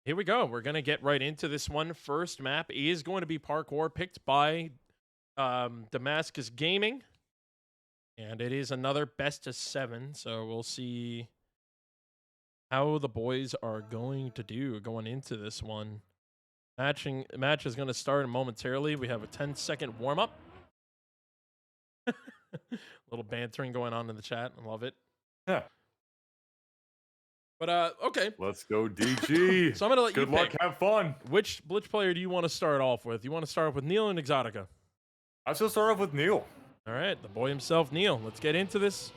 Here we go. We're going to get right into this one. First map is going to be parkour picked by Damascus Gaming. And it is another best of 7. So we'll see how the boys are going to do going into this one. Match is going to start momentarily. We have a 10-second warm-up. A little bantering going on in the chat. I love it. Yeah. But okay. Let's go, DG. So I'm gonna let you Good luck. pick. Have fun. Which player do you want to start off with? You want to start off with Neil and Exotica? I shall start off with Neil. All right, the boy himself, Neil. Let's get into this.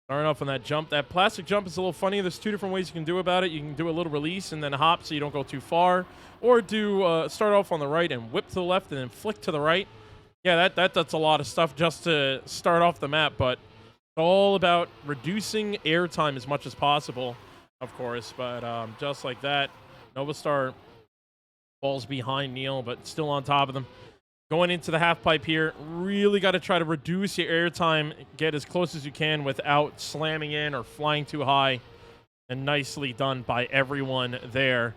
Starting off on that jump. That plastic jump is a little funny. There's 2 different ways you can do about it. You can do a little release and then hop so you don't go too far. Or do start off on the right and whip to the left and then flick to the right. Yeah, that's a lot of stuff just to start off the map, but it's all about reducing airtime as much as possible, of course. But just like that, Novastar falls behind Neil, but still on top of them. Going into the half pipe here, really got to try to reduce your airtime, get as close as you can without slamming in or flying too high. And nicely done by everyone there.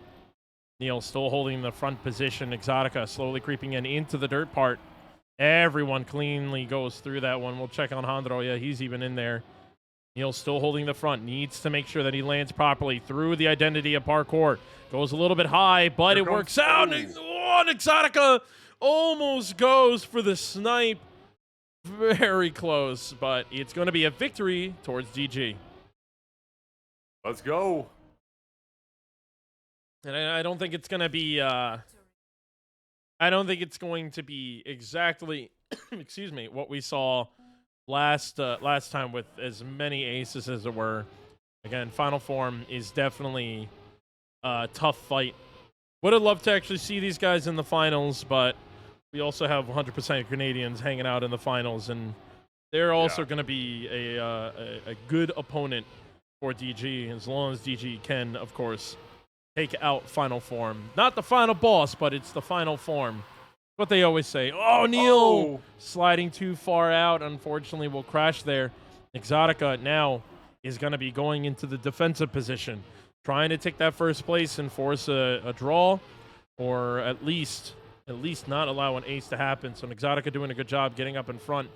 Neil still holding the front position. Exotica slowly creeping into the dirt part. Everyone cleanly goes through that one. We'll check on Hondro. Yeah, he's even in there. Neil still holding the front. Needs to make sure that he lands properly through the identity of parkour. Goes a little bit high, but it works out. Oh, Exotica almost goes for the snipe. Very close, but it's going to be a victory towards DG. Let's go. And I don't think it's going to be... I don't think it's going to be exactly, excuse me, what we saw last time with as many aces as there were. Again, Final Form is definitely a tough fight. Would have loved to actually see these guys in the finals, but we also have 100% Canadians hanging out in the finals, and they're also going to be a good opponent for DG, as long as DG can, of course, take out Final Form. Not the final boss, but it's the Final Form. What they always say. Oh, Neil! Sliding too far out. Unfortunately, will crash there. Exotica now is going to be going into the defensive position. Trying to take that first place and force a draw. Or at least not allow an ace to happen. So Exotica doing a good job getting up in front.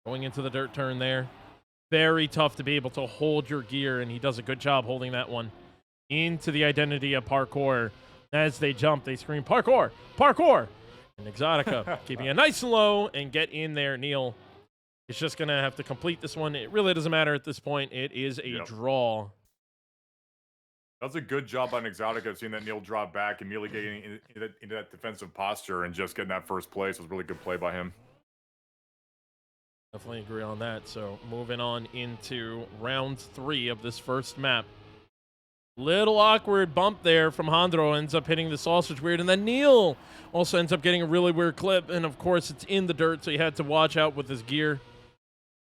Going into the dirt turn there. Very tough to be able to hold your gear, and he does a good job holding that one. Into the identity of parkour. As they jump, they scream, parkour, parkour! And Exotica keeping it nice and low and get in there. Neil is just going to have to complete this one. It really doesn't matter at this point. It is a draw. That's a good job on Exotica, seeing that Neil drop back, immediately getting into that defensive posture and just getting that first place. It was a really good play by him. Definitely agree on that. So moving on into round 3 of this first map. Little awkward bump there from Hondro, ends up hitting the sausage weird, and then Neil also ends up getting a really weird clip, and of course it's in the dirt, so he had to watch out with his gear.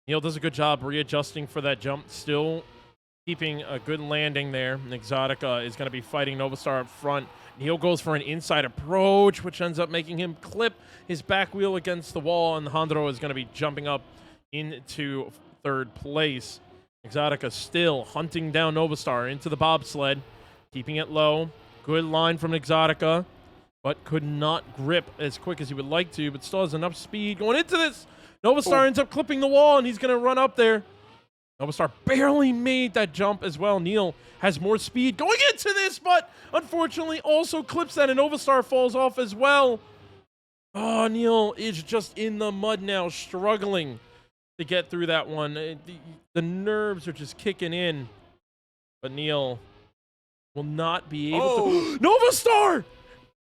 Neil does a good job readjusting for that jump, still keeping a good landing there. And Exotica is going to be fighting Novastar up front. Neil goes for an inside approach, which ends up making him clip his back wheel against the wall, and Hondro is going to be jumping up into 3rd place. Exotica still hunting down Novastar into the bobsled, keeping it low. Good line from Exotica, but could not grip as quick as he would like to, but still has enough speed. Going into this, Novastar ends up clipping the wall, and he's going to run up there. Novastar barely made that jump as well. Neil has more speed going into this, but unfortunately also clips that, and Novastar falls off as well. Oh, Neil is just in the mud now, struggling to get through that one. The nerves are just kicking in. But Neil will not be able to... Novastar!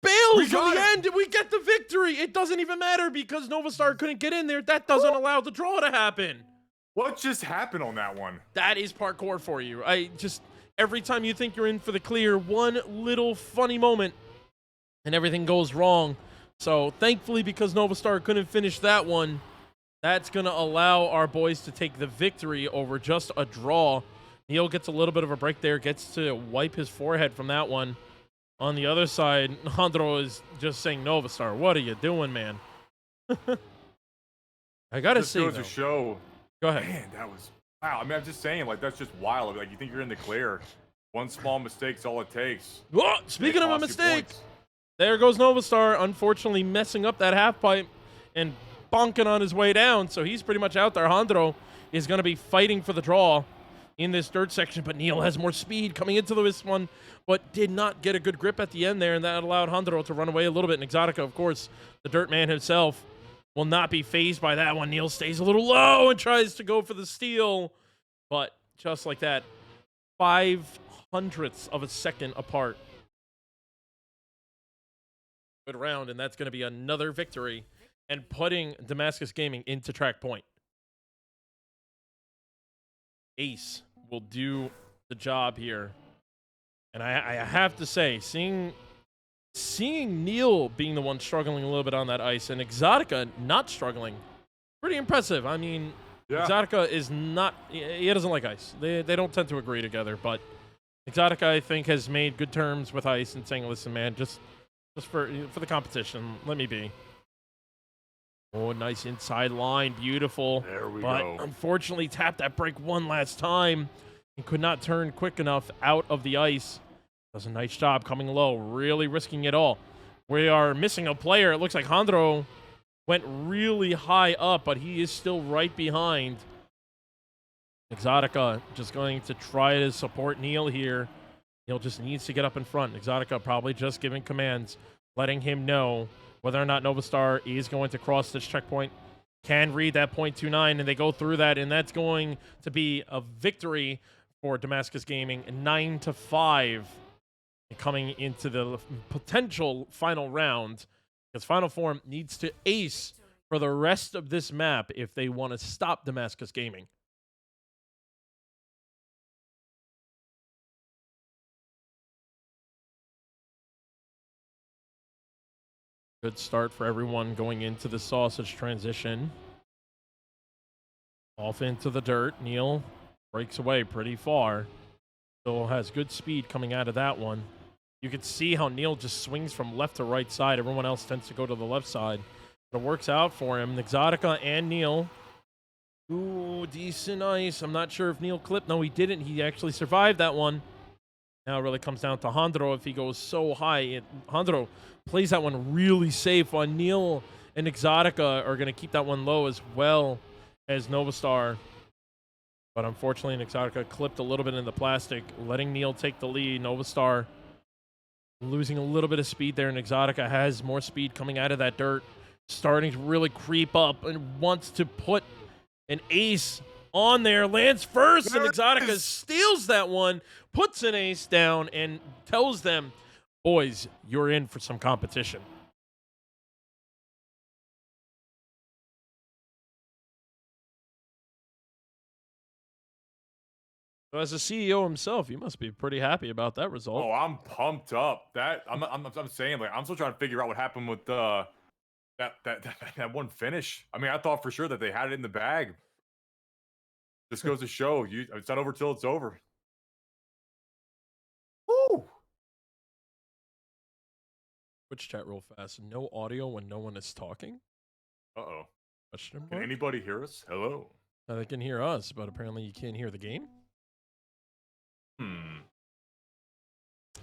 Bails in the end, and we get the victory! It doesn't even matter because Novastar couldn't get in there. That doesn't allow the draw to happen. What just happened on that one? That is parkour for you. Every time you think you're in for the clear, one little funny moment, and everything goes wrong. So, thankfully, because Novastar couldn't finish that one, that's going to allow our boys to take the victory over just a draw. Neil gets a little bit of a break there, gets to wipe his forehead from that one. On the other side, Hondro is just saying, Novastar, what are you doing, man? I got to say, goes to show. Go ahead. Man, that was... Wow, I mean, I'm just saying, like, that's just wild. Like, you think you're in the clear, One small mistake's all it takes. Whoa, speaking of a mistake, there goes Novastar, unfortunately messing up that half pipe and bonking on his way down. So he's pretty much out there. Hondro is going to be fighting for the draw in this dirt section, but Neil has more speed coming into this one, but did not get a good grip at the end there, and that allowed Hondro to run away a little bit. And Exotica, of course, the dirt man himself, will not be phased by that one. Neil stays a little low and tries to go for the steal, but just like that, 0.05 of a second apart. Good round, and that's going to be another victory and putting Damascus Gaming into track point. Ace will do the job here. And I have to say, seeing Neil being the one struggling a little bit on that ice and Exotica not struggling, pretty impressive. I mean, yeah. Exotica is not, he doesn't like ice. They don't tend to agree together, but Exotica, I think, has made good terms with ice and saying, listen, man, just for the competition, let me be. Oh, nice inside line. Beautiful. There we go. But unfortunately tapped that break one last time and could not turn quick enough out of the ice. Does a nice job coming low, really risking it all. We are missing a player. It looks like Hondro went really high up, but he is still right behind. Exotica just going to try to support Neil here. Neil just needs to get up in front. Exotica probably just giving commands, letting him know whether or not Novastar is going to cross this checkpoint. Can read that 0.29, and they go through that, and that's going to be a victory for Damascus Gaming, 9-5, coming into the potential final round, because Final Form needs to ace for the rest of this map if they want to stop Damascus Gaming. Good start for everyone going into the sausage transition. Off into the dirt. Neil breaks away pretty far. Still has good speed coming out of that one. You can see how Neil just swings from left to right side. Everyone else tends to go to the left side. But it works out for him. Exotica and Neil. Ooh, decent ice. I'm not sure if Neil clipped. No, he didn't. He actually survived that one. Now it really comes down to Hondro. If he goes so high, Hondro plays that one really safe, while Neil and Exotica are going to keep that one low as well as Novastar. But unfortunately, Exotica clipped a little bit in the plastic, letting Neil take the lead. Novastar losing a little bit of speed there, and Exotica has more speed coming out of that dirt, starting to really creep up and wants to put an ace on there. Lands first, and Exotica steals that one, puts an ace down, and tells them, boys, you're in for some competition. So as a CEO himself, you must be pretty happy about that result. Oh, I'm pumped up. I'm saying, like, I'm still trying to figure out what happened with that one finish. I mean, I thought for sure that they had it in the bag. Just goes to show you, it's not over till it's over. Woo! Twitch chat real fast. No audio when no one is talking? Uh-oh. Question mark? Can anybody hear us? Hello? They can hear us, but apparently you can't hear the game?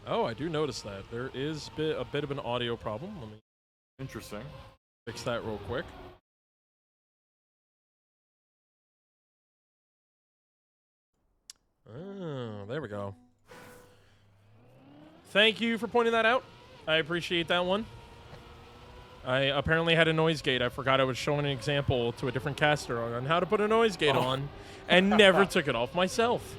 Oh, I do notice that. There is a bit of an audio problem. Let me Interesting. Fix that real quick. Oh, there we go. Thank you for pointing that out. I appreciate that one. I apparently had a noise gate. I forgot I was showing an example to a different caster on how to put a noise gate on and never took it off myself.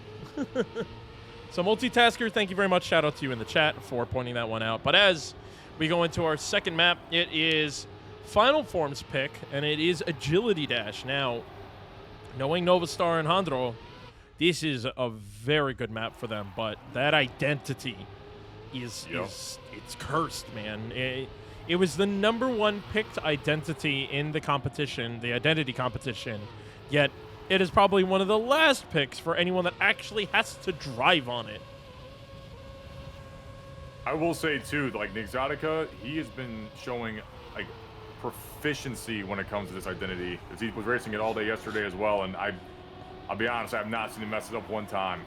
So multitasker, thank you very much. Shout out to you in the chat for pointing that one out. But as we go into our second map, it is Final Form's pick, and it is Agility Dash. Now, knowing Novastar and Hondro, this is a very good map for them, but that identity is it's cursed, man. It was the #1 picked identity in the competition, the identity competition, yet it is probably one of the last picks for anyone that actually has to drive on it. I will say, too, like, Exotica, he has been showing, like, proficiency when it comes to this identity. As he was racing it all day yesterday as well, and I'll be honest, I have not seen him mess it up one time.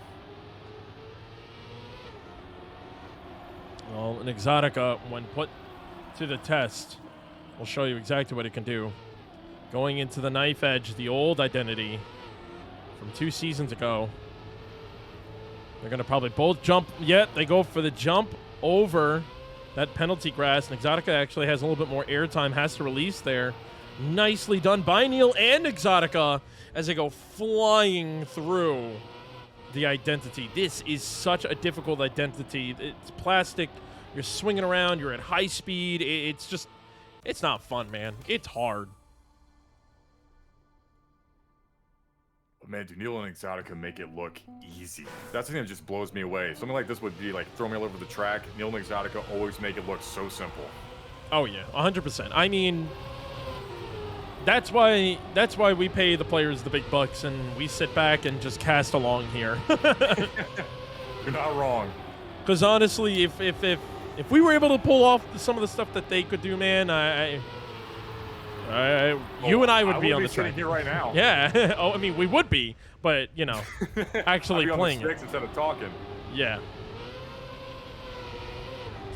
Well, an Exotica, when put to the test, will show you exactly what it can do. Going into the knife edge, the old identity from 2 seasons ago. They're going to probably both jump. Yet they go for the jump over that penalty grass. And Exotica actually has a little bit more airtime, has to release there. Nicely done by Neil and Exotica as they go flying through the identity. This is such a difficult identity. It's plastic. You're swinging around. You're at high speed. It's just, it's not fun, man. It's hard. Man, do Neil and Exotica make it look easy? That's the thing that just blows me away. Something like this would be like throw me all over the track. Neil and Exotica always make it look so simple. Oh yeah, 100%. I mean, that's why we pay the players the big bucks and we sit back and just cast along here. You're not wrong. Because honestly, if we were able to pull off some of the stuff that they could do, man, you and I would be on the track here right now. Yeah. Oh, I mean, we would be, but you know, actually playing on the sticks instead of talking. Yeah.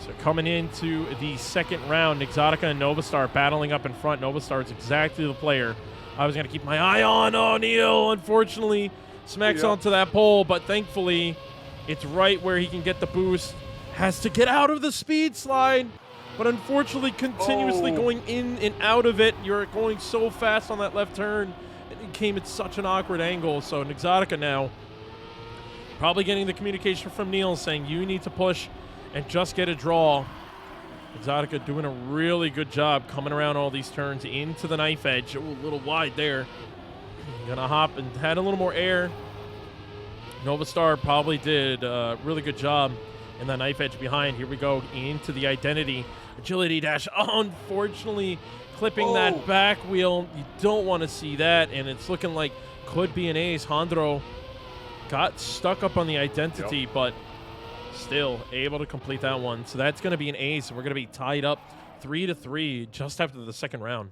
So coming into the second round, Exotica and Novastar battling up in front. Novastar is exactly the player I was going to keep my eye on. Oh, Neil, unfortunately, smacks onto that pole, but thankfully, it's right where he can get the boost. Has to get out of the speed slide. But unfortunately, continuously going in and out of it, you're going so fast on that left turn. It came at such an awkward angle. So an Exotica now probably getting the communication from Neil saying you need to push and just get a draw. Exotica doing a really good job coming around all these turns into the knife edge. Ooh, a little wide there. Gonna hop and had a little more air. Novastar probably did a really good job in the knife edge behind. Here we go into the identity. Agility dash, unfortunately clipping that back wheel. You don't want to see that, and it's looking like could be an ace. Hondro got stuck up on the identity, but still able to complete that one. So that's going to be an ace, and we're going to be tied up 3-3 just after the second round.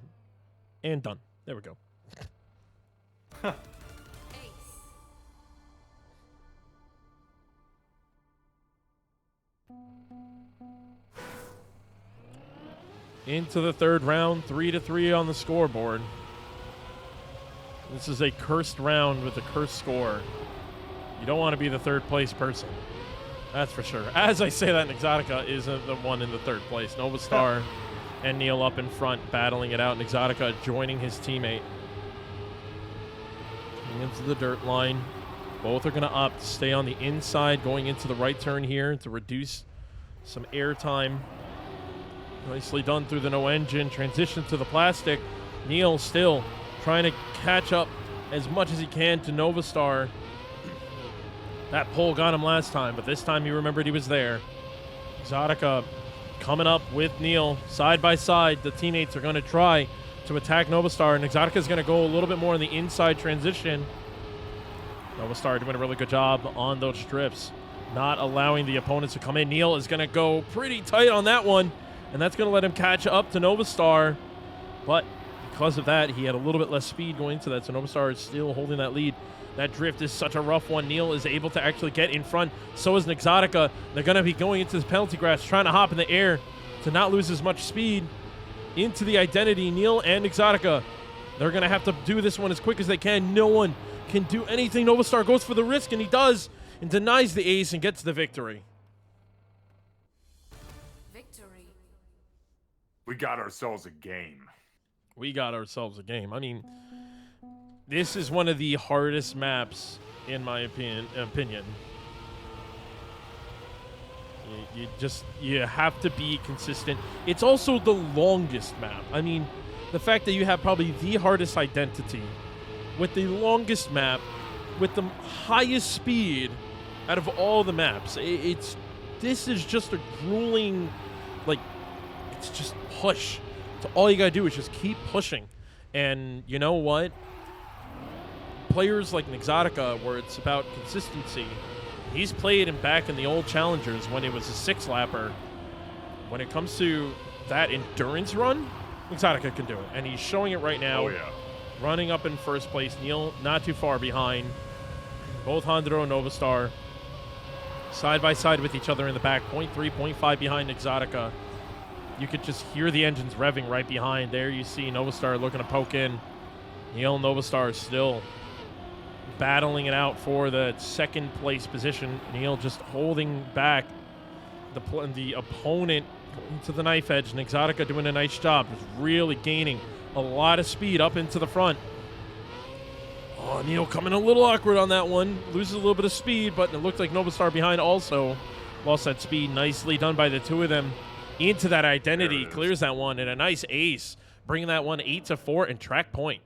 And done. There we go. Into the third round, 3-3 on the scoreboard. This is a cursed round with a cursed score. You don't want to be the third place person. That's for sure. As I say that, Exotica isn't the one in the third place. Novastar and Neil up in front, battling it out, and Exotica joining his teammate. Into the dirt line. Both are going to opt to stay on the inside, going into the right turn here to reduce some air time. Nicely done through the no engine. Transition to the plastic. Neil still trying to catch up as much as he can to Novastar. That pole got him last time, but this time he remembered he was there. Exotica coming up with Neil side by side. The teammates are going to try to attack Novastar, and Exotica is going to go a little bit more in the inside transition. Novastar doing a really good job on those strips, not allowing the opponents to come in. Neil is going to go pretty tight on that one, and that's going to let him catch up to Novastar. But because of that, he had a little bit less speed going into that, so Novastar is still holding that lead. That drift is such a rough one. Neil is able to actually get in front. So is an Exotica. They're going to be going into this penalty grass, trying to hop in the air to not lose as much speed. Into the identity, Neil and Exotica. They're going to have to do this one as quick as they can. No one can do anything. Novastar goes for the risk, and he does, and denies the ace and gets the victory. We got ourselves a game. We got ourselves a game. I mean, this is one of the hardest maps, in my opinion. You have to be consistent. It's also the longest map. I mean, the fact that you have probably the hardest identity with the longest map with the highest speed out of all the maps. This is just a grueling, like, it's just push. So all you gotta do is just keep pushing. And you know what? Players like Exotica, where it's about consistency, he's played him back in the old challengers when it was a 6-lapper. When it comes to that endurance run, Exotica can do it. And he's showing it right now. Oh, yeah. Running up in first place. Neil not too far behind. Both Hondro and Novastar side by side with each other in the back. 0.3, 0.5 behind Exotica. You could just hear the engines revving right behind. There you see Novastar looking to poke in. Neil Novastar still battling it out for the second place position. Neil just holding back the opponent to the knife edge, and Exotica doing a nice job, just really gaining a lot of speed up into the front. Oh, Neil coming a little awkward on that one, loses a little bit of speed, but it looked like Novastar behind also lost that speed. Nicely done by the two of them into that identity, clears that one, and a nice ace, bringing that one 8-4 and track point.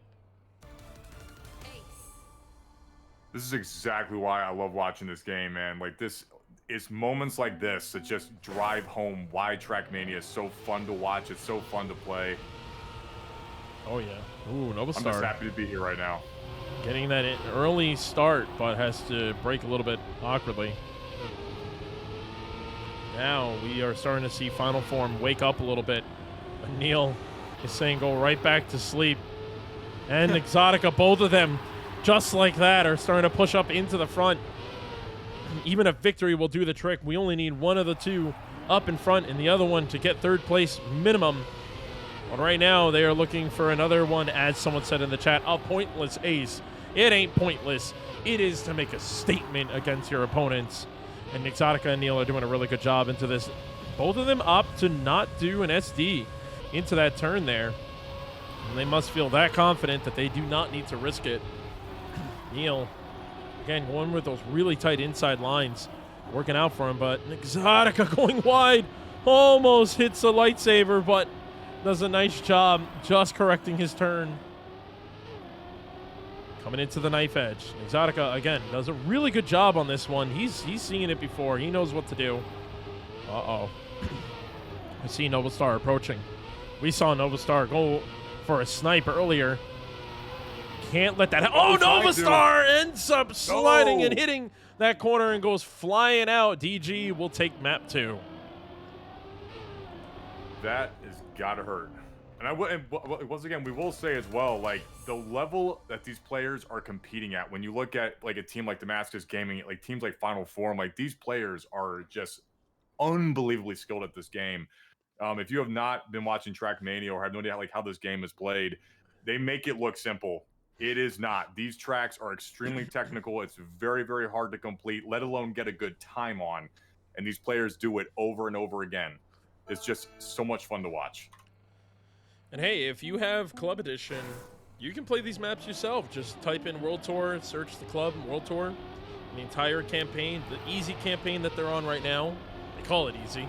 This is exactly why I love watching this game, man. Like, this is moments like this that just drive home why Trackmania is so fun to watch. It's so fun to play. Oh, yeah. Ooh, Novastar. I'm just happy to be here right now. Getting that early start, but has to break a little bit awkwardly. Now we are starting to see Final Form wake up a little bit. Neil is saying go right back to sleep. And Exotica, both of them, just like that, are starting to push up into the front. Even a victory will do the trick. We only need one of the two up in front and the other one to get third place minimum. But right now, they are looking for another one, as someone said in the chat, a pointless ace. It ain't pointless. It is to make a statement against your opponents. And Exotica and Neil are doing a really good job into this. Both of them opt to not do an SD into that turn there. And they must feel that confident that they do not need to risk it. Neil, again, going with those really tight inside lines, working out for him, but Exotica going wide, almost hits a lightsaber, but does a nice job just correcting his turn. Coming into the knife edge. Exotica, again, does a really good job on this one. He's seen it before. He knows what to do. Uh-oh. I see Novastar approaching. We saw Novastar go for a snipe earlier. Can't let that happen. Oh, Novastar ends up sliding and hitting that corner and goes flying out. DG will take map 2. That is gotta hurt. And once again, we will say as well, like, the level that these players are competing at, when you look at like a team like Damascus Gaming, like teams like Final Form, like these players are just unbelievably skilled at this game. If you have not been watching Trackmania or have no idea how this game is played, they make it look simple. It is not. These tracks are extremely technical. It's very, very hard to complete, let alone get a good time on. And these players do it over and over again. It's just so much fun to watch. And hey, if you have Club Edition, you can play these maps yourself. Just type in World Tour, search the club, World Tour, the entire campaign, the easy campaign that they're on right now. They call it easy.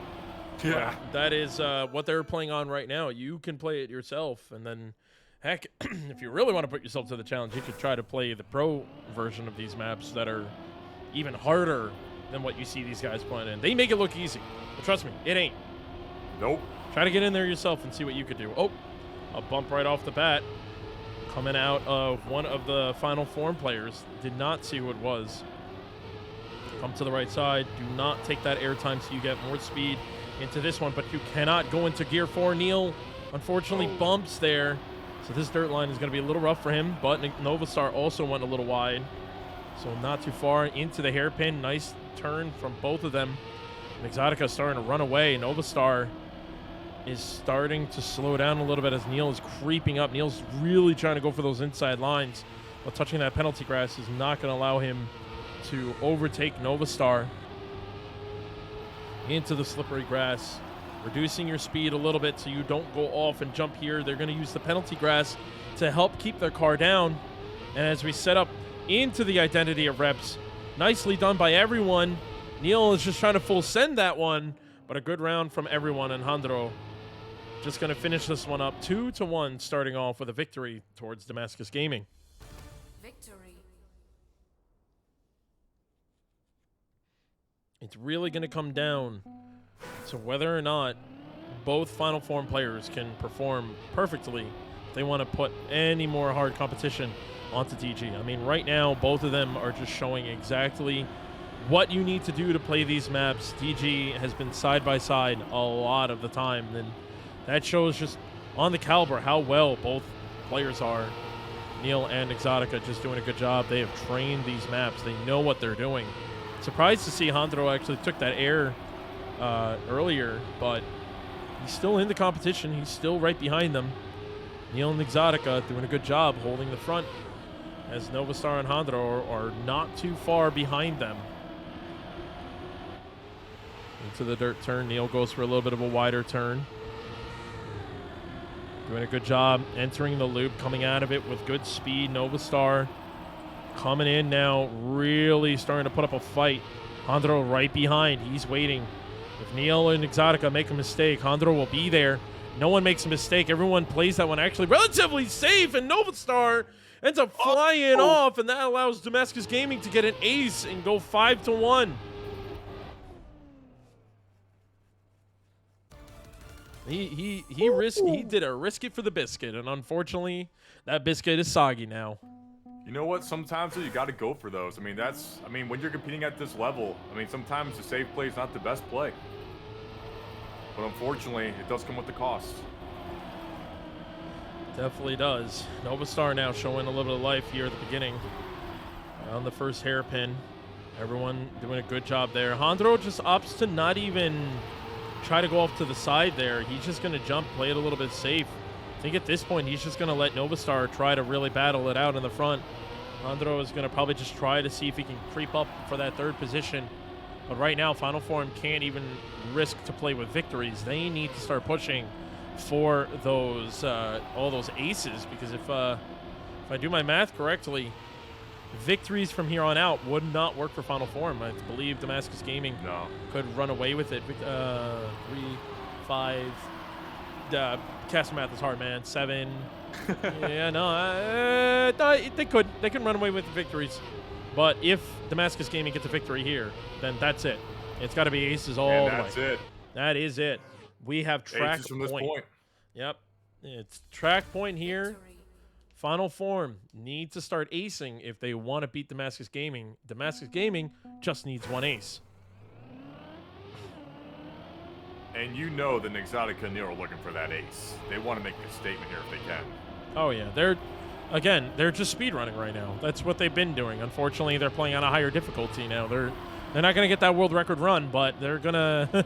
Yeah. That is what they're playing on right now. You can play it yourself, and then, heck, if you really want to put yourself to the challenge, you could try to play the pro version of these maps that are even harder than what you see these guys playing in. They make it look easy, but trust me, it ain't. Nope. Try to get in there yourself and see what you could do. Oh, a bump right off the bat. Coming out of one of the Final Form players. Did not see who it was. Come to the right side. Do not take that airtime so you get more speed into this one, but you cannot go into Gear 4. Neil, unfortunately, bumps there. So this dirt line is going to be a little rough for him, but Novastar also went a little wide. So not too far into the hairpin. Nice turn from both of them. And Exotica starting to run away. Novastar is starting to slow down a little bit as Neil is creeping up. Neil's really trying to go for those inside lines, but touching that penalty grass is not going to allow him to overtake Novastar into the slippery grass, reducing your speed a little bit so you don't go off and jump here. They're going to use the penalty grass to help keep their car down. And as we set up into the identity of reps, nicely done by everyone. Neil is just trying to full send that one, but a good round from everyone, and Jandro just going to finish this one up 2-1, starting off with a victory towards Damascus Gaming. Victory. It's really going to come down to whether or not both Final Form players can perform perfectly if they want to put any more hard competition onto DG. I mean, right now, both of them are just showing exactly what you need to do to play these maps. DG has been side by side a lot of the time, and that shows just on the caliber how well both players are. Neil and Exotica just doing a good job. They have trained these maps. They know what they're doing. Surprised to see Hondro actually took that air earlier, but he's still in the competition. He's still right behind them. Neil and Exotica doing a good job holding the front, as Novastar and Hondro are not too far behind them. Into the dirt turn. Neil goes for a little bit of a wider turn. Doing a good job entering the loop, coming out of it with good speed. Novastar coming in now, really starting to put up a fight. Hondro right behind. He's waiting. If Neil and Exotica make a mistake, Hondro will be there. No one makes a mistake. Everyone plays that one actually relatively safe, and Novastar ends up flying off, and that allows Damascus Gaming to get an ace and go 5-1. He did a risk it for the biscuit, and unfortunately, that biscuit is soggy now. You know what? Sometimes you got to go for those. I mean, when you're competing at this level, I mean, sometimes the safe play is not the best play. But unfortunately, it does come with the cost. Definitely does. Novastar now showing a little bit of life here at the beginning. On the first hairpin. Everyone doing a good job there. Hondro just opts to not even try to go off to the side there. He's just going to jump, play it a little bit safe. I think at this point, he's just going to let Novastar try to really battle it out in the front. Hondro is going to probably just try to see if he can creep up for that third position. But right now, Final Form can't even risk to play with victories. They need to start pushing for those all those aces, because if I do my math correctly, victories from here on out would not work for Final Form. I believe Damascus Gaming could run away with it. 3, 5. Cast math is hard, man. 7. Yeah, no, they could run away with the victories. But if Damascus Gaming gets a victory here, then that's it. It's got to be aces all the way. That's it. That is it. We have track aces from this point. Yep. It's track point here. Final Form needs to start acing if they want to beat Damascus Gaming. Damascus Gaming just needs one ace. And you know that Exotica and Neil are looking for that ace. They want to make a statement here if they can. Oh, yeah. They're just speedrunning right now. That's what they've been doing. Unfortunately, they're playing on a higher difficulty now. They're not going to get that world record run, but they're going to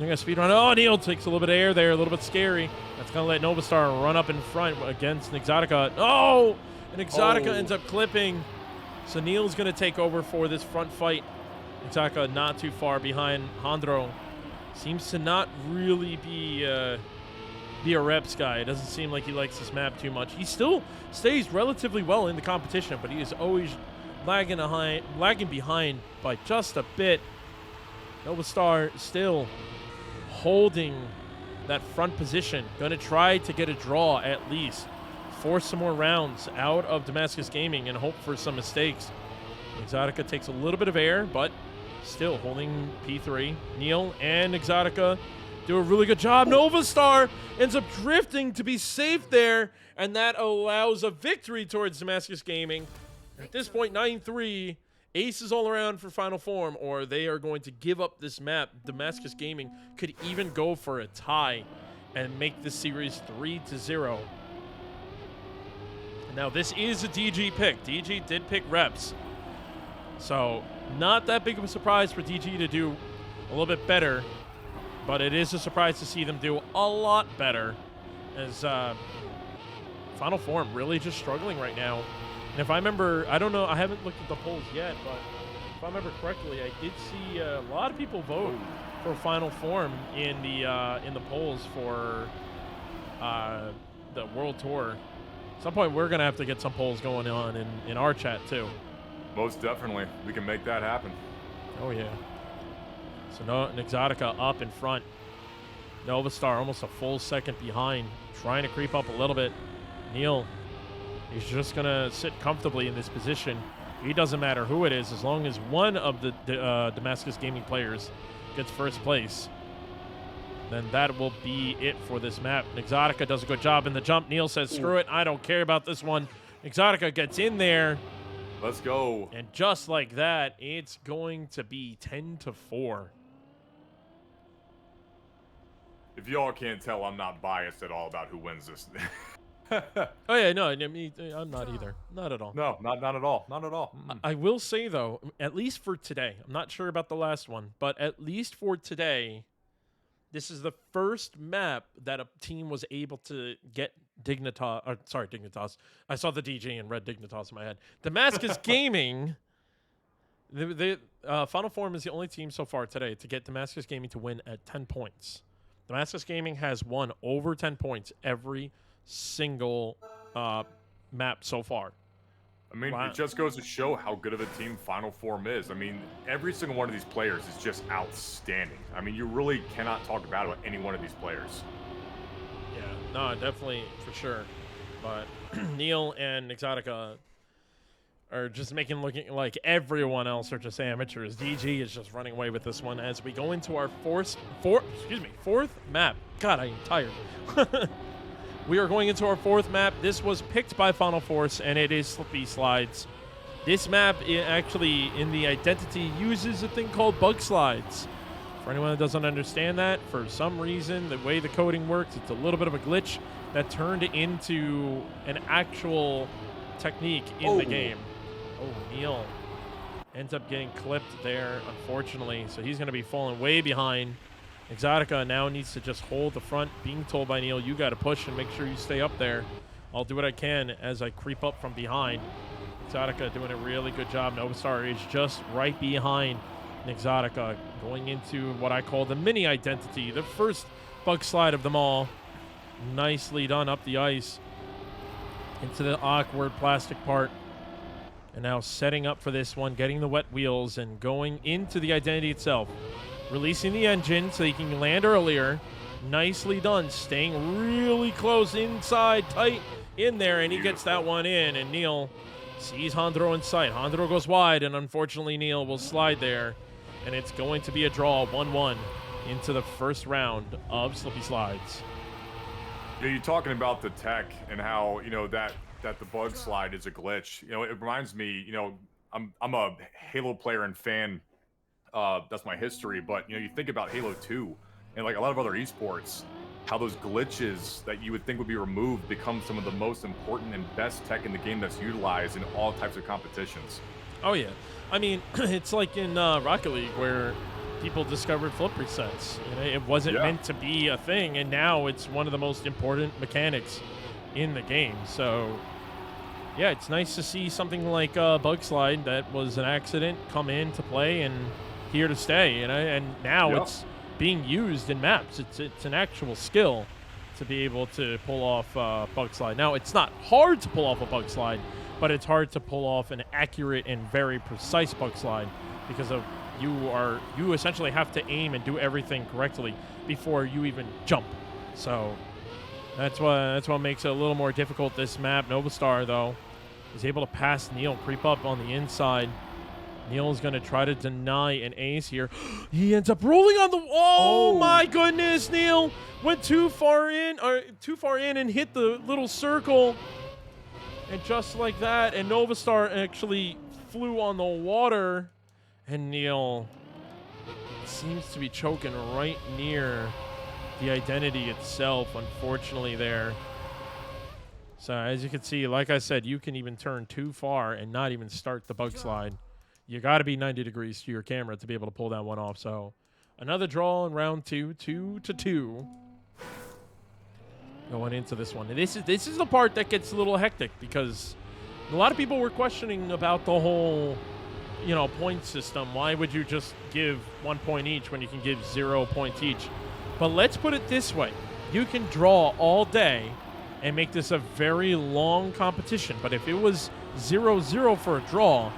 speedrun. Oh, Neil takes a little bit of air there, a little bit scary. That's going to let Novastar run up in front against Exotica. Oh! And Exotica ends up clipping. So Neil's going to take over for this front fight. Exotica not too far behind. Hondro seems to not really be a reps guy. It doesn't seem like he likes this map too much. He still stays relatively well in the competition, but he is always lagging behind by just a bit. Novastar still holding that front position. Going to try to get a draw at least. Force some more rounds out of Damascus Gaming and hope for some mistakes. Exotica takes a little bit of air, but still holding P3. Neil and Exotica do a really good job. Novastar ends up drifting to be safe there, and that allows a victory towards Damascus Gaming. At this point, 9-3. Aces all around for Final Form, or they are going to give up this map. Damascus Gaming could even go for a tie and make this series 3-0. Now, this is a DG pick. DG did pick reps. So, not that big of a surprise for DG to do a little bit better, but it is a surprise to see them do a lot better, as Final Form really just struggling right now. And if I remember, I don't know, I haven't looked at the polls yet, but if I remember correctly, I did see a lot of people vote for Final Form in the polls for the World Tour. At some point, we're going to have to get some polls going on in our chat, too. Most definitely. We can make that happen. Oh, yeah. So, Exotica up in front. Novastar almost a full second behind, trying to creep up a little bit. Neil, he's just going to sit comfortably in this position. It doesn't matter who it is, as long as one of the Damascus Gaming players gets first place. Then that will be it for this map. Exotica does a good job in the jump. Neil says, screw it, I don't care about this one. Exotica gets in there. Let's go. And just like that, it's going to be 10-4. If y'all can't tell, I'm not biased at all about who wins this. Oh yeah, no, I mean, I'm not either. Not at all. No, not at all. Not at all. Mm-mm. I will say though, at least for today, I'm not sure about the last one, but at least for today, this is the first map that a team was able to get Dignitas. Or, sorry, Dignitas. I saw the DJ and read Dignitas in my head. Damascus Gaming. The Final Form is the only team so far today to get Damascus Gaming to win at 10 points. Damascus Gaming has won over 10 points every single map so far. I mean, Wow. it just goes to show how good of a team Final Form is. I mean, every single one of these players is just outstanding. I mean, you really cannot talk bad about any one of these players. Yeah, no, definitely for sure. But Neil and Exotica are just looking like everyone else are just amateurs. DG is just running away with this one as we go into our fourth map. God, I am tired. We are going into our fourth map. This was picked by Final Force, and it is Slippy Slides. This map actually, in the identity, uses a thing called bug slides. For anyone that doesn't understand that, for some reason, the way the coding works, it's a little bit of a glitch that turned into an actual technique in the game. Oh, Neil ends up getting clipped there, unfortunately. So he's going to be falling way behind. Exotica now needs to just hold the front, being told by Neil, you got to push and make sure you stay up there. I'll do what I can as I creep up from behind. Exotica doing a really good job. Novastar is just right behind Exotica, going into what I call the mini identity, the first bug slide of them all. Nicely done up the ice into the awkward plastic part. And now setting up for this one, getting the wet wheels and going into the identity itself. Releasing the engine so he can land earlier. Nicely done. Staying really close inside, tight in there, and he gets that one in. And Neil sees Hondro in sight. Hondro goes wide, and unfortunately Neil will slide there. And it's going to be a draw, 1-1 into the first round of Slippy Slides. Yeah, you're talking about the tech and how, you know, that the bug slide is a glitch. You know, it reminds me, you know, I'm a Halo player and fan. That's my history. But, you know, you think about Halo 2 and like a lot of other esports, how those glitches that you would think would be removed become some of the most important and best tech in the game that's utilized in all types of competitions. Oh, yeah. I mean, it's like in Rocket League where people discovered flip resets. You know, it wasn't meant to be a thing, and now it's one of the most important mechanics in the game. So, yeah, it's nice to see something like Bug Slide that was an accident come into play and here to stay. You know, and now it's being used in maps. It's an actual skill to be able to pull off Bug Slide. Now, it's not hard to pull off a Bug Slide, but it's hard to pull off an accurate and very precise Bug Slide because of you essentially have to aim and do everything correctly before you even jump. So that's what makes it a little more difficult this map. Novastar, though, is able to pass Neil, creep up on the inside. Neil is going to try to deny an ace here. He ends up rolling on the... Oh, my goodness, Neil went too far in and hit the little circle. And just like that, and Novastar actually flew on the water. And Neil seems to be choking right near the identity itself, unfortunately, there. So as you can see, like I said, you can even turn too far and not even start the bug slide. You got to be 90 degrees to your camera to be able to pull that one off. So another draw in round 2, 2-2. Going into this one. And this is the part that gets a little hectic because a lot of people were questioning about the whole, you know, point system. Why would you just give 1 point each when you can give 0 points each? But let's put it this way. You can draw all day and make this a very long competition. But if it was 0-0 for a draw,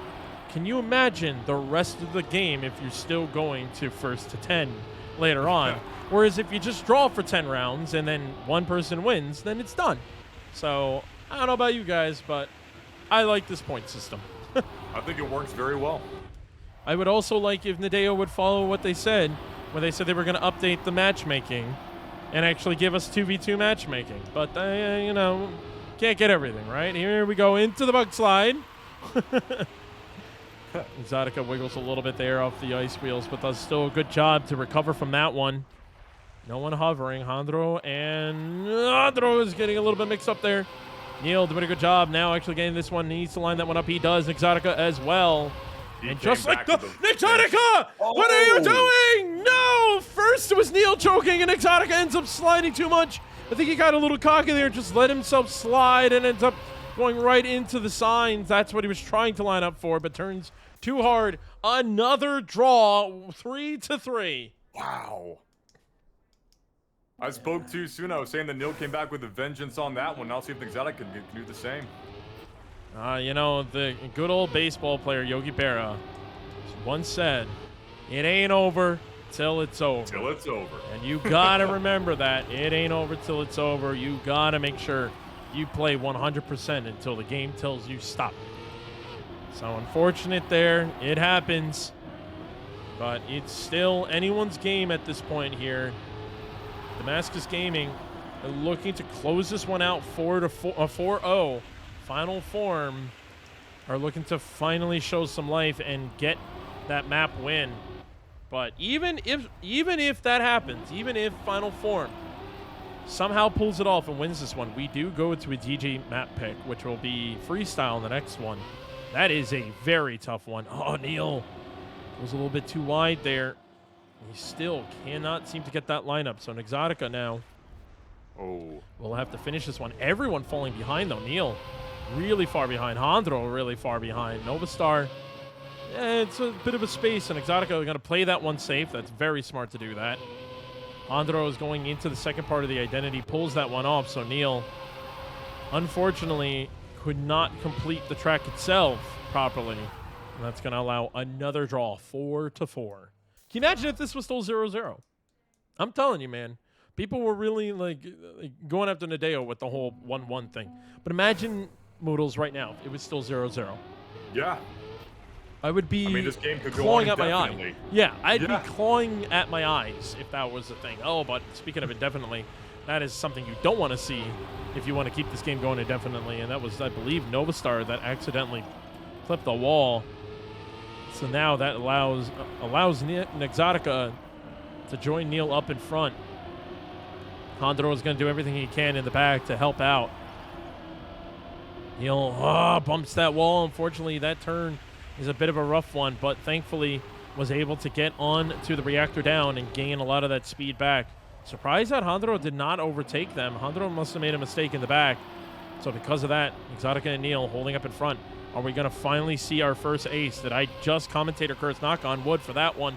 can you imagine the rest of the game if you're still going to 1st to 10 later on? Whereas if you just draw for 10 rounds and then one person wins, then it's done. So I don't know about you guys, but I like this point system. I think it works very well. I would also like if Nadeo would follow what they said, where they said they were going to update the matchmaking and actually give us 2v2 matchmaking. But, you know, can't get everything, right? Here we go into the bug slide. Exotica wiggles a little bit there off the ice wheels, but does still a good job to recover from that one. No one hovering. Handro is getting a little bit mixed up there. Neil doing a good job now actually getting this one. Needs to line that one up. He does. Exotica as well. And just like the Exotica! What are you doing? No! First it was Neil choking and Exotica ends up sliding too much. I think he got a little cocky there, just let himself slide and ends up going right into the signs. That's what he was trying to line up for, but turns too hard. Another draw, 3-3. Wow. I spoke too soon. I was saying that Neil came back with a vengeance on that one. I'll see if Exotic can do the same. You know, the good old baseball player Yogi Berra once said, "It ain't over till it's over." Till it's over. And you gotta remember that. It ain't over till it's over. You gotta make sure you play 100% until the game tells you stop. So unfortunate there. It happens. But it's still anyone's game at this point here. Damascus Gaming are looking to close this one out 4-0. Final form are looking to finally show some life and get that map win. But even if that happens, even if final form somehow pulls it off and wins this one, we do go to a DG map pick, which will be freestyle in the next one. That is a very tough one. Oh, Neil was a little bit too wide there. He still cannot seem to get that lineup. So Exotica now will have to finish this one. Everyone falling behind though. Neil really far behind. Handro really far behind. Novastar, it's a bit of a space, and Exotica are going to play that one safe. That's very smart to do that. Handro is going into the second part of the identity, pulls that one off, so Neil, unfortunately, could not complete the track itself properly. And that's going to allow another draw, 4-4. Can you imagine if this was still 0-0? I'm telling you, man. People were really like going after Nadeo with the whole 1-1 thing. But imagine Moodles right now. It was still 0-0. Yeah. I would be this game could go clawing on at my indefinitely. eye. Yeah, I'd be clawing at my eyes if that was the thing. Oh, but speaking of indefinitely, that is something you don't want to see if you want to keep this game going indefinitely. And that was, I believe, Novastar that accidentally clipped the wall. So now that allows Exotica to join Neil up in front. Handro is going to do everything he can in the back to help out. Neil bumps that wall. Unfortunately, that turn is a bit of a rough one, but thankfully was able to get on to the reactor down and gain a lot of that speed back. Surprised that Handro did not overtake them. Handro must have made a mistake in the back. So because of that, Exotica and Neil holding up in front. Are we going to finally see our first ace? Did I just commentator Kurt's knock on wood for that one?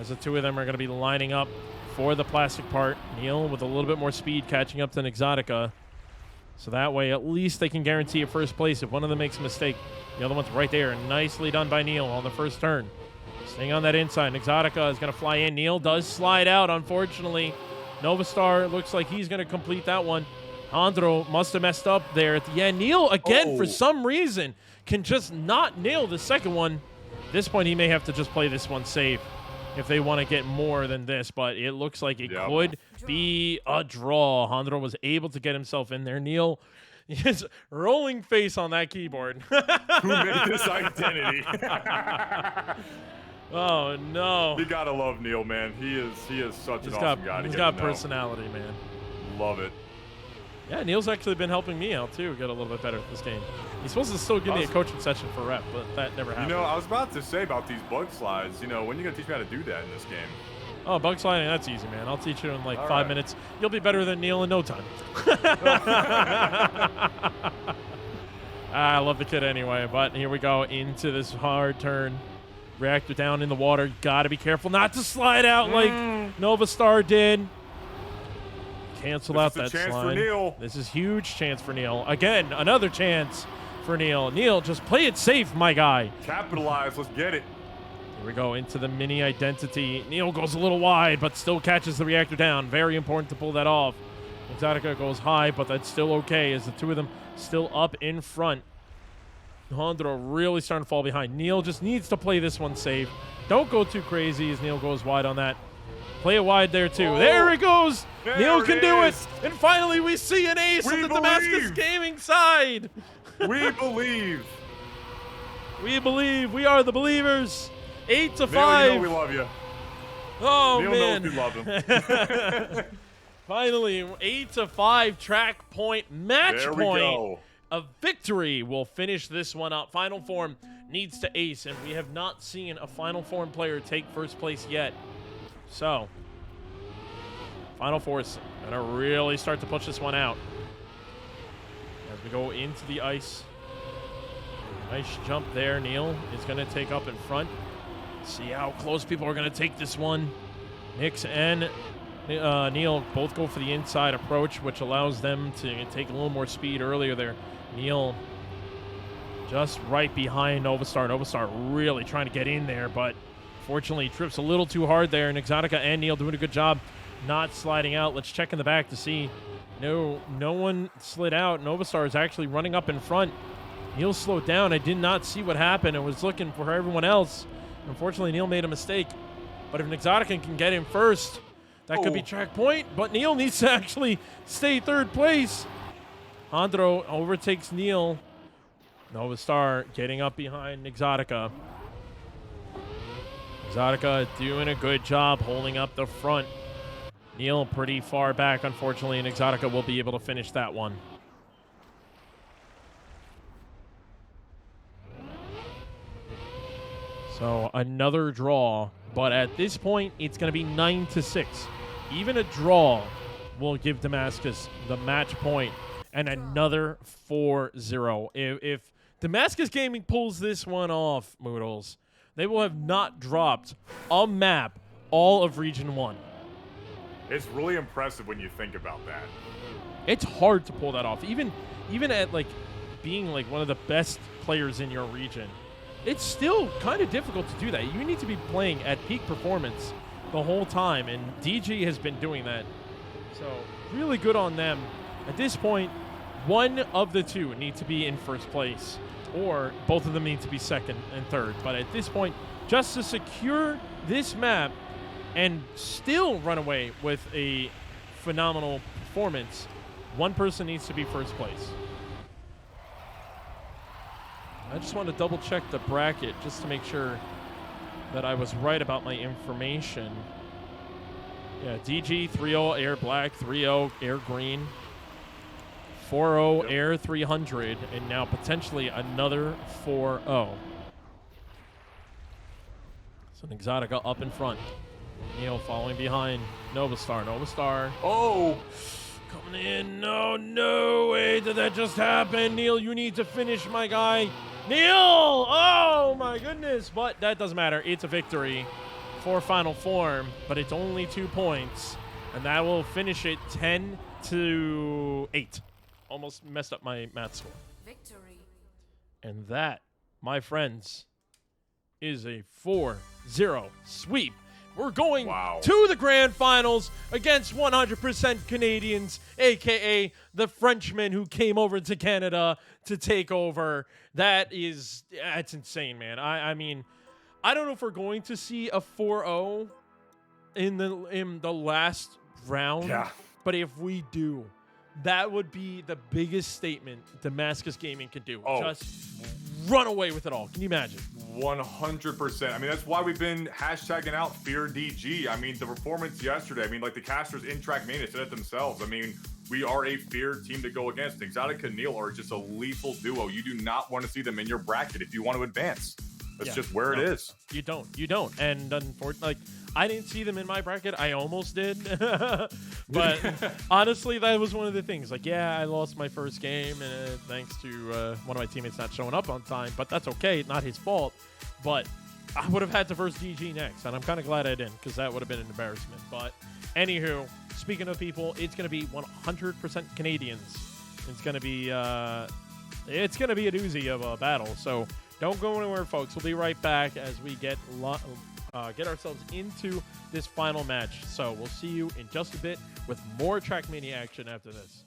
As the two of them are going to be lining up for the plastic part. Neil with a little bit more speed catching up than Exotica. So that way, at least they can guarantee a first place. If one of them makes a mistake, the other one's right there. Nicely done by Neil on the first turn. Staying on that inside. Exotica is going to fly in. Neil does slide out, unfortunately. Novastar looks like he's going to complete that one. Handro must have messed up there at the end. Neil, again, for some reason, can just not nail the second one. At this point, he may have to just play this one safe if they want to get more than this, but it looks like it could be a draw. Handro was able to get himself in there. Neil, his rolling face on that keyboard. Who made this identity? Oh, no. You gotta love Neil, man. He is such an awesome guy. He's got personality, man. Love it. Yeah, Neil's actually been helping me out, too, get a little bit better at this game. He's supposed to still give me a coaching session for rep, but that never happened. You know, I was about to say about these bug slides, when are you going to teach me how to do that in this game? Oh, bug sliding, that's easy, man. I'll teach you in like 5 minutes. You'll be better than Neil in no time. I love the kid anyway, but here we go into this hard turn. Reactor down in the water. Got to be careful not to slide out like Novastar did. Cancel out that slide. This is huge chance for Neil. Again, another chance for Neil. Neil, just play it safe, my guy. Capitalize. Let's get it. Here we go into the mini identity. Neil goes a little wide, but still catches the reactor down. Very important to pull that off. Exotica goes high, but that's still okay as the two of them still up in front. Handro really starting to fall behind. Neil just needs to play this one safe. Don't go too crazy as Neil goes wide on that. Play it wide there, too. There it goes. Neil can do it. And finally, we see an ace on the Damascus Gaming side. We believe. We believe. We are the believers. 8-5. Neil, we love you. Oh, Neil man. knows we love him. Finally, 8-5 track point, match There we point. go. A victory will finish this one up. Final Form needs to ace, and we have not seen a Final Form player take first place yet. So, Final Four's gonna really start to push this one out. As we go into the ice. Nice jump there. Neil is gonna take up in front. See how close people are gonna take this one. Nix and Neil both go for the inside approach, which allows them to take a little more speed earlier there. Neil just right behind Novastar. Novastar really trying to get in there, but fortunately trips a little too hard there. And Exotica and Neil doing a good job not sliding out. Let's check in the back to see. No one slid out. Novastar is actually running up in front. Neil slowed down. I did not see what happened and was looking for everyone else. Unfortunately, Neil made a mistake. But if an Exotica can get him first, that could be track point. But Neil needs to actually stay third place. Andro overtakes Neil. Novastar getting up behind Exotica. Exotica doing a good job holding up the front. Neil pretty far back, unfortunately, and Exotica will be able to finish that one. So another draw, but at this point, it's going to be 9-6. Even a draw will give Damascus the match point and another 4-0. If Damascus Gaming pulls this one off, Moodles, they will have not dropped a map all of Region 1. It's really impressive when you think about that. It's hard to pull that off. Even at like being like one of the best players in your region, it's still kind of difficult to do that. You need to be playing at peak performance the whole time, and DG has been doing that. So really good on them. At this point, one of the two need to be in first place, or both of them need to be second and third. But at this point, just to secure this map and still run away with a phenomenal performance, one person needs to be first place. I just want to double check the bracket just to make sure that I was right about my information. Yeah, DG 3-0 Air Black, 3-0 Air Green, 4-0 Air 300, and now potentially another 4-0. So Exotica up in front. Neil following behind Novastar. Novastar. Oh! Coming in. No way did that just happen. Neil, you need to finish, my guy. Neil! Oh, my goodness. But that doesn't matter. It's a victory for Final Form, but it's only 2 points, and that will finish it 10-8. Almost messed up my math score. Victory. And that, my friends, is a 4-0 sweep. We're going to the grand finals against 100% Canadians, a.k.a. the Frenchmen who came over to Canada to take over. That's insane, man. I mean, I don't know if we're going to see a 4-0 in the last round. Yeah. But if we do, that would be the biggest statement Damascus Gaming could do. Oh. Just run away with it all. Can you imagine? 100%. I mean, that's why we've been hashtagging out Fear DG. I mean, the performance yesterday, I mean, like the casters in Track Mania said it themselves. I mean, we are a feared team to go against. Exotica and Neil are just a lethal duo. You do not want to see them in your bracket if you want to advance. That's just where it is. You don't. And unfortunately, like, I didn't see them in my bracket. I almost did. But honestly, that was one of the things. Like, yeah, I lost my first game thanks to one of my teammates not showing up on time. But that's okay. Not his fault. But I would have had to verse DG next. And I'm kind of glad I didn't, because that would have been an embarrassment. But anywho, speaking of people, it's going to be 100% Canadians. It's going to be a doozy of a battle. So don't go anywhere, folks. We'll be right back as we get ourselves into this final match. So we'll see you in just a bit with more Trackmania action after this.